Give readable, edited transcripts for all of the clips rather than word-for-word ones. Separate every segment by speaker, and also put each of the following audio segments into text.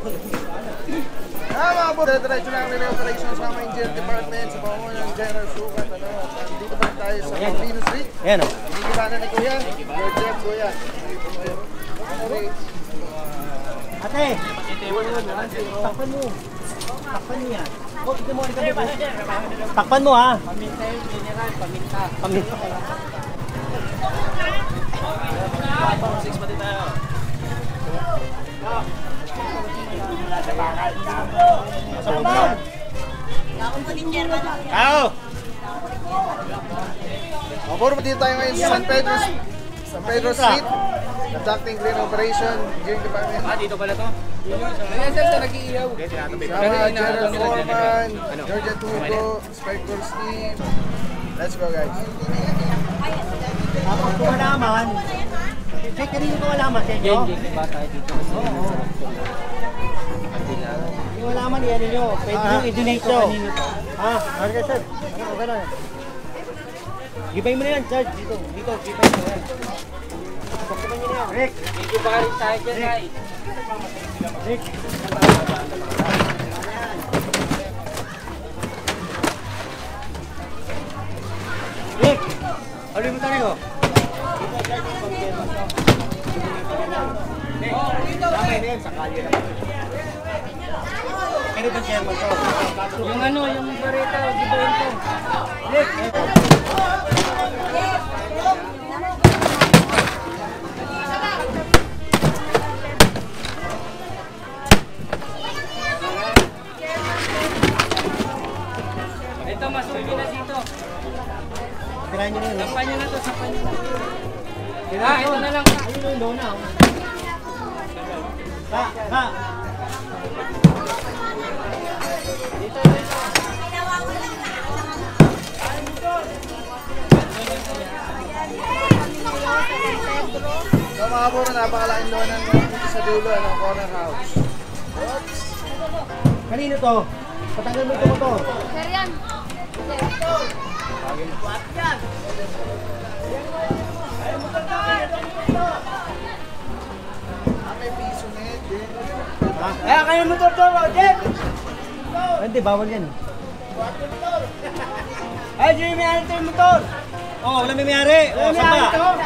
Speaker 1: Mga po, diretso lang rin yung operations sa mga engineer department sa pamumuno ng General Sukat. Dito pa tayo sa Paulino Street.
Speaker 2: Ayan o.
Speaker 1: Higitanan ni Kuya. Your Jeff, Kuya.
Speaker 2: Ate! Takpan mo. Takpan mo yan. Oh, ito mo. Takpan mo ha.
Speaker 3: Paminta yun, general. Paminta.
Speaker 2: Paminta.
Speaker 3: 6 pati tayo.
Speaker 2: Ao!
Speaker 1: Puro dito tayo ngayon sa San Pedro Street. Conducting green operation, engineering department.
Speaker 3: Dito pala to? Ayan sir, sa nag-iihaw.
Speaker 1: Sama General Foreman, Georgia Tugo, Inspector Steve. Let's go guys.
Speaker 2: Tapos kung malaman, check rin yung malaman sa inyo.
Speaker 3: Hindi ba tayo dito? Oo.
Speaker 2: Yung malaman yan ninyo, pwede nyo i-donate to. Ha? Okay sir. Okay na. Gibay mo na yan, Charge. Dito, gibay mo yan. Pagkaban nyo na yan. Rick!
Speaker 3: Hindi ba rin tayo dyan, Ray?
Speaker 2: Rick! Rick! Ano yung tayo? Samay na yan, sa kalye na. Ano ba chairman to?
Speaker 3: Yung ano, yung barita, gibuin ko.
Speaker 2: Rick!
Speaker 3: Ito, masuwi na dito.
Speaker 2: Tirahan nyo na yun.
Speaker 3: Sampan nyo na to, sampan nyo na. Ito na lang.
Speaker 2: Ayun yung lona. Ha!
Speaker 3: Dito.
Speaker 1: So mga puro, napakalaking loonan dito sa dulo, corner house. Oops!
Speaker 2: Kanino to? Patanggal mo ito mo to.
Speaker 4: Sir yan.
Speaker 1: May piso net.
Speaker 2: Kaya kayo motor to, Jeff! Hindi, bawal yan. Ay, di may ari ito yung motor! Oh, wala may may-ari. Oh, saan pa?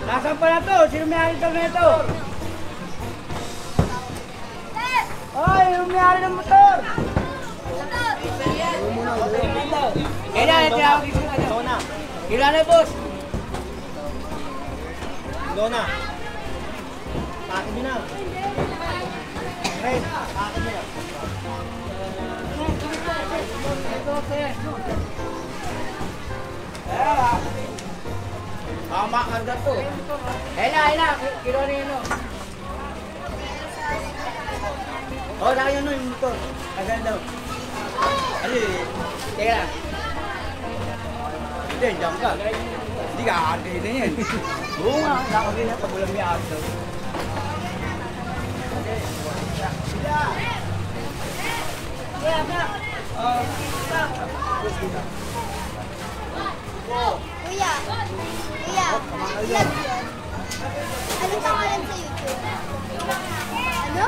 Speaker 2: Nasaan pa na to? Sino may-ari ito na ito? Ay, yung may-ari ng motor!
Speaker 3: Kailan, tinawag dito na.
Speaker 2: Lona.
Speaker 3: Kailan na, boss?
Speaker 2: Lona. Pakin nyo na. Red, pakin nyo na.
Speaker 3: Tama, karga to. Kailan, kilo na yun, oh.
Speaker 2: Oh, laki yun yung motor. Tagal daw.
Speaker 3: Ano teka lang.
Speaker 2: Hindi, jump ka. Hindi ka aargahin na yan. Oo nga, nakagin na pag walang may aargahin daw.
Speaker 4: Kuya. Ano pangalan sa YouTube? Ano?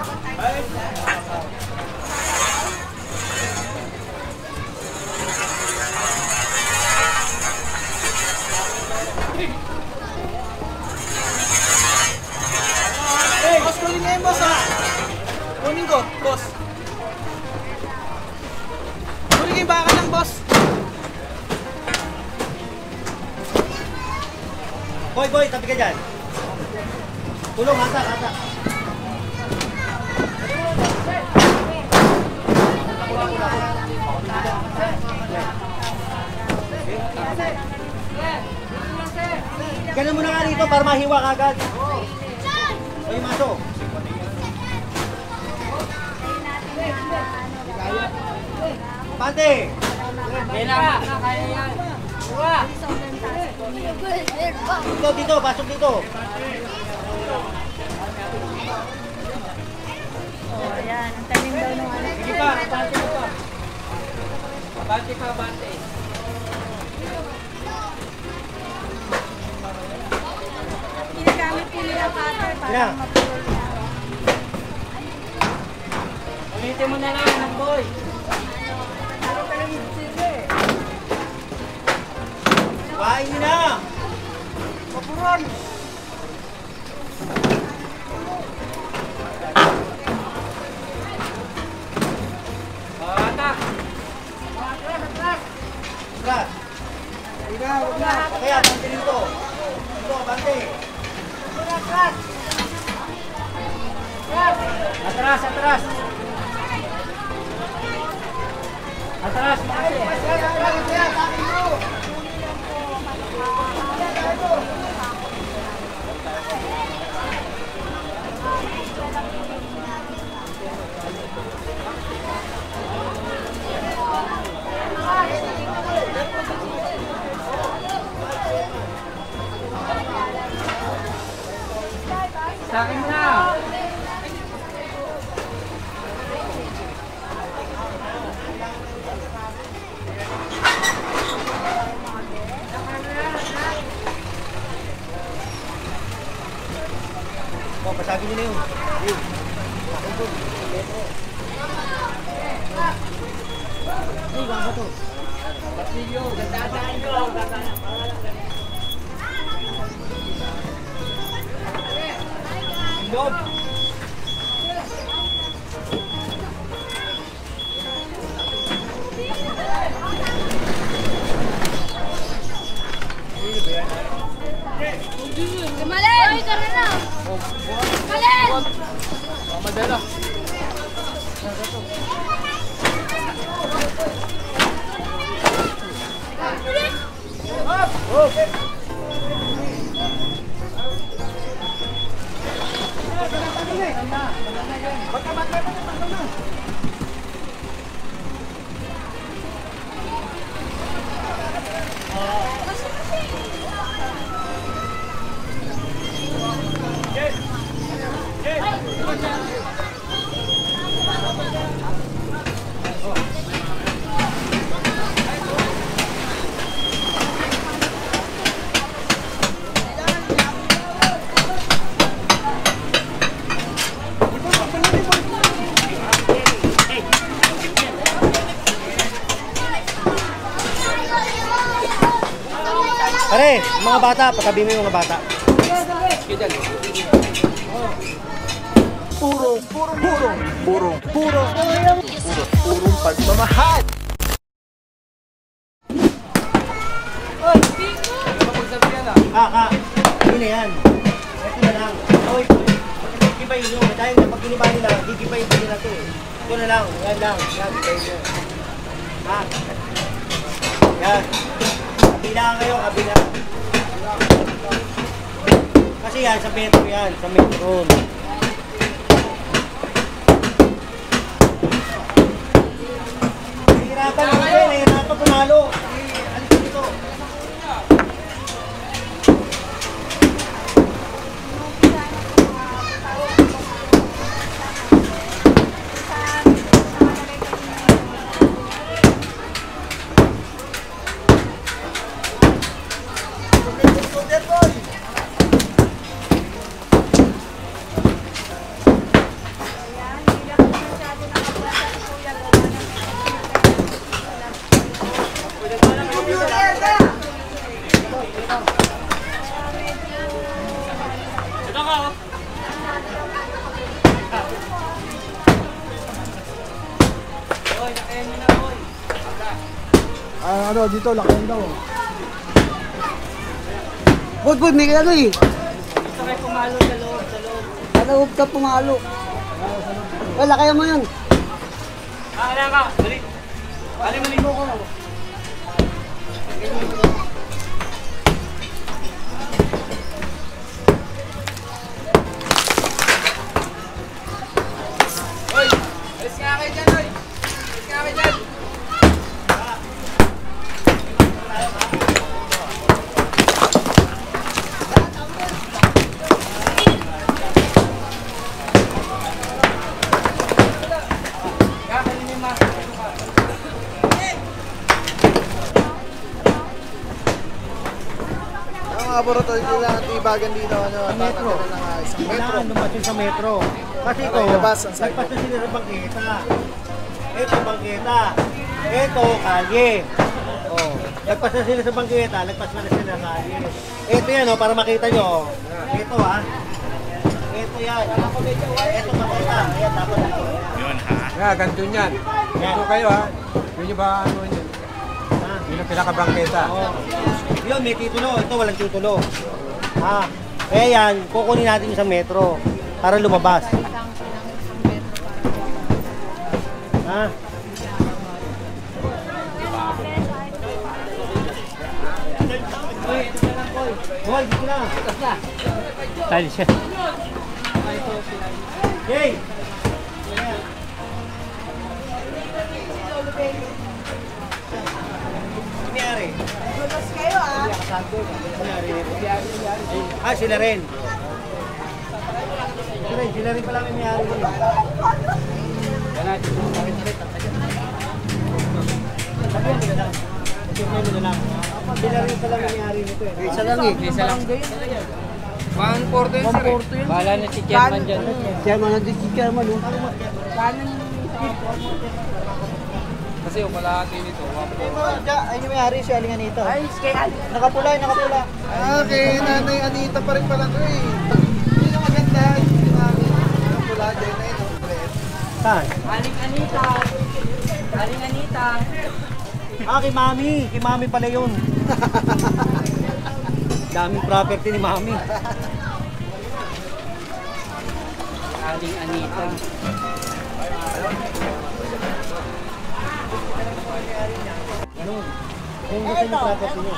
Speaker 3: Boss, kunin niya yung boss, ha? Kunin ko, boss. Kunin yung baka ng boss.
Speaker 2: Boy, tabi ka dyan. Tulong, hasa. Ganun mo na nga rito para mahiwa ka agad. Ay, maso. Pante!
Speaker 3: Kailangan na, kaya yan. Buwa!
Speaker 2: Dito, pasok dito.
Speaker 4: Oh, ayan. Ang talim daw nung ano.
Speaker 3: Sige pa, bante mo pa. Bante pa, bante.
Speaker 4: Ginagamit ko nila cutter para
Speaker 2: Yeah.
Speaker 4: mapulol na.
Speaker 2: Gamitin mo na lang, anak boy. Kain nyo na! Papuran! Bata! Atras! Kaya, bante dito. Dito, bante. Atras, atras! Atras, bante! Sa akin na! Oh, pasagin nyo na yun. Ay, baka to. Pasilyo, dadaan ko. Loob.
Speaker 4: Malin! Ay, tara na! Malin!
Speaker 1: Madela.
Speaker 2: Pare, mga bata, patabi mo yung mga bata.
Speaker 1: Purong pagmamahal.
Speaker 2: Yun na yan. Ito na lang. Oy, gigibayin nyo. Dahil na pag giniba nila, gigibayin pa nila ito eh. Ito na lang. Yan lang. Yan, gibayin nyo. Ha? Yan. Kabilaan kayo, kabilaan. Kasi yan, sa metro yan. Sa metro. Nahihirapan ako eh. Nahihirapan pumalo. Alis dito.
Speaker 1: Ano, dito, lakayin daw.
Speaker 3: Bud, may ano eh.
Speaker 2: Gusto kayo pumalo sa loob, sa loob.
Speaker 3: Ano, huwag ka pumalo. Wala, kaya mo yun.
Speaker 2: Kailangan ka, dali. Dali mo ligo ko.
Speaker 3: Oy, alis nga kayo dyan, oy. Alis nga kayo dyan.
Speaker 1: mga borotoy, kailangan tibagan dito, ano,
Speaker 2: metro.
Speaker 1: tatanggalin ng isang metro.
Speaker 2: Kailangan lumasin sa metro. Kasi ito,
Speaker 1: Para ilabas ang sidewalk.
Speaker 2: nagpasa sila sa bangketa. Ito, bangketa. Ito, kalye. Oh, nagpasa sila sa bangketa, nagpasa na sila sa kalye. Ito yan, oh, para makita nyo. Ito, ha. Ito yan. Ito, makita. Ayan, dapat ito.
Speaker 5: Yeah, ganito yan. Ganito kayo ha. Yun yung ba ano yun?
Speaker 2: Ha?
Speaker 5: Yun ang pinakabangketa.
Speaker 2: Oh. Yun, may titulo. Ito, walang titulo. Ha? Kaya yan, kukunin natin yung isang metro para lumabas. Ha? Boy, dito na.
Speaker 3: Tayo siya.
Speaker 2: Yay! Nangyari?
Speaker 6: Lulos kayo ah.
Speaker 2: Sila rin. Sila rin pala may mayari. Sabihan nila lang. Sabihan nila lang. Sila rin pala may mayari nito eh.
Speaker 3: Isa lang eh. Isa lang. 140 yun sir. Bahala na si chairman dyan.
Speaker 2: Chairman na din si chairman.
Speaker 3: Kasi umalaki nito.
Speaker 6: Ay, yung may-ari si Aling Anita. Ay, kay nakapula, nakapula.
Speaker 1: Ah, kay Nanay Anita pa rin pala to eh. Yun yung maganda, yung namin. Yung pula dyan na yun.
Speaker 2: Saan?
Speaker 6: Aling Anita. Aling Anita.
Speaker 2: Ah, kay Mami. Kay Mami pala yun. Daming property ni Mami.
Speaker 3: Aling Anita.
Speaker 2: Ganun. Kung gusto yung property niya.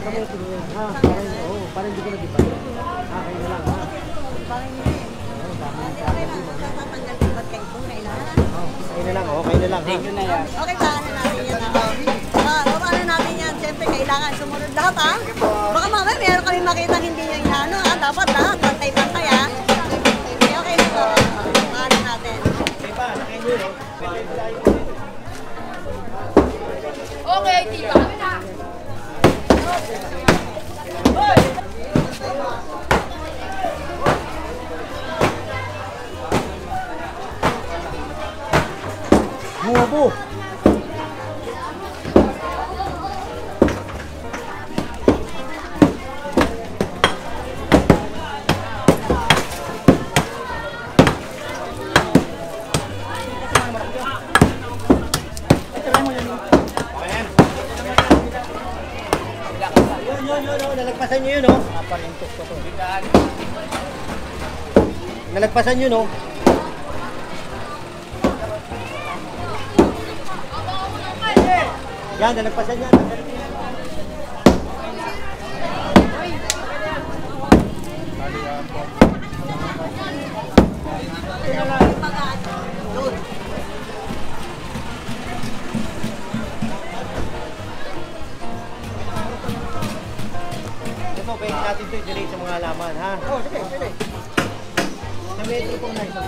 Speaker 2: Kami ito niya. Ha, parang, oo, parang hindi ko na-diba. Ha, kayo na lang, ha. Kayo na lang, kayo na lang, ha.
Speaker 3: Thank you na yan.
Speaker 6: Okay, paano natin yan ha? Paano natin yan? Siyempre, kailangan sumunod lahat ha? Baka mamaya meron kami makita hindi nyo inaano ha? Dapat lahat, pantay-pantay ha? Okay na to. Paano natin?
Speaker 2: Diba, nakain nyo, no?
Speaker 4: Okay, tiba kami na.
Speaker 2: Bubo! Yun, nalagpasan nyo yun, no? Nalagpasan nyo, no? Yan, nalagpasan yan. Ito, pwede natin ito i-donate sa mga halaman, ha? Oo, sige, sige. Sa metro po na ito.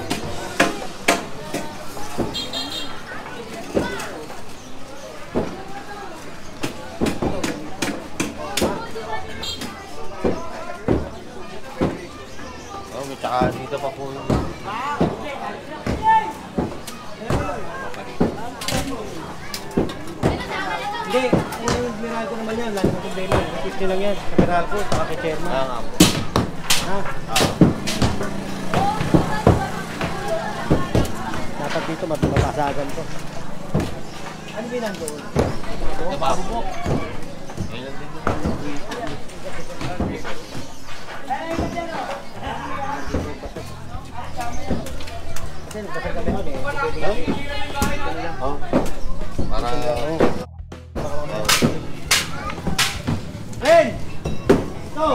Speaker 7: Tsaka dito pa po yung...
Speaker 2: Hindi, yung Meralco naman yan, lalo na problema. 50 lang yan, sa Meralco, saka kay Chairman.
Speaker 7: nga po.
Speaker 2: Ha? Dapat dito mapasagan to. Ano bilang doon?
Speaker 7: Nababo. Ayun lang din.
Speaker 2: Kasi nagpasal kami nun eh.
Speaker 7: Oh. Para...
Speaker 2: Ren! Ito!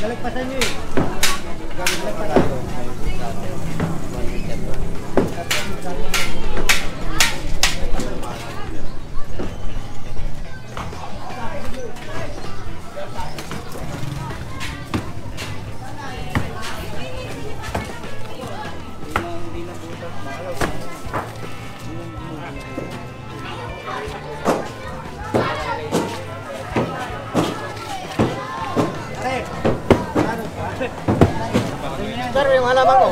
Speaker 2: Nalagpasan nyo eh. Nalagpasan nyo. Pero yung halaman ko,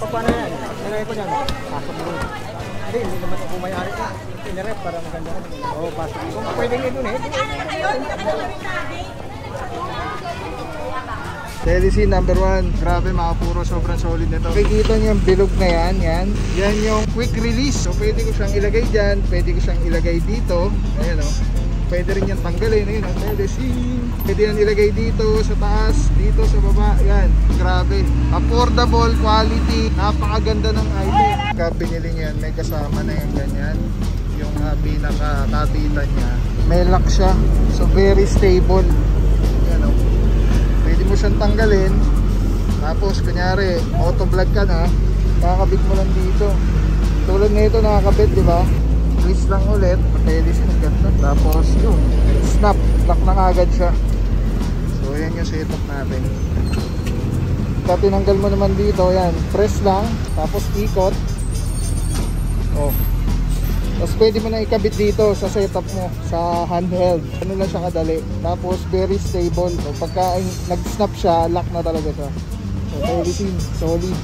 Speaker 2: paano yan? Nilagay ko dyan. Pasok mo. Hindi naman ako may-ari ko. Inirep para maganda ko. Oo, pasok mo. Kung pwede nyo dun eh.
Speaker 1: Telecine number 1. Grabe mga puro, sobrang solid nito. Kikita niyo yung bilog na yan, yan yung quick release. So pwede ko siyang ilagay dyan, pwede ko siyang ilagay dito. Ayan o. Pwede rin yan tanggalin. Ayun o, Telecine. Pwede yan ilagay dito sa taas, dito sa baba. Yan, grabe. Affordable, quality, napakaganda ng item. Pagka binili niyan, may kasama na yung ganyan. Yung pinaka-kabitan niya. May lock siya. So very stable. Yan o. Pwede mo siyang tanggalin. Tapos kunyari auto vlog ka na, kakabit mo lang dito. Tulad na ito nakakabit, di ba? Twist lang ulit, Telecine ang ganda. Tapos yun, snap, lock na agad siya. So yan yung setup natin. Pagka tinanggal mo naman dito, yan, press lang, tapos ikot. Oh. Tapos pwede mo na ikabit dito sa setup mo, sa handheld. Ano lang siya kadali. Tapos very stable. So pagka nag-snap siya, lock na talaga siya. So Telecine, solid.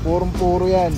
Speaker 1: Purong-puro yan.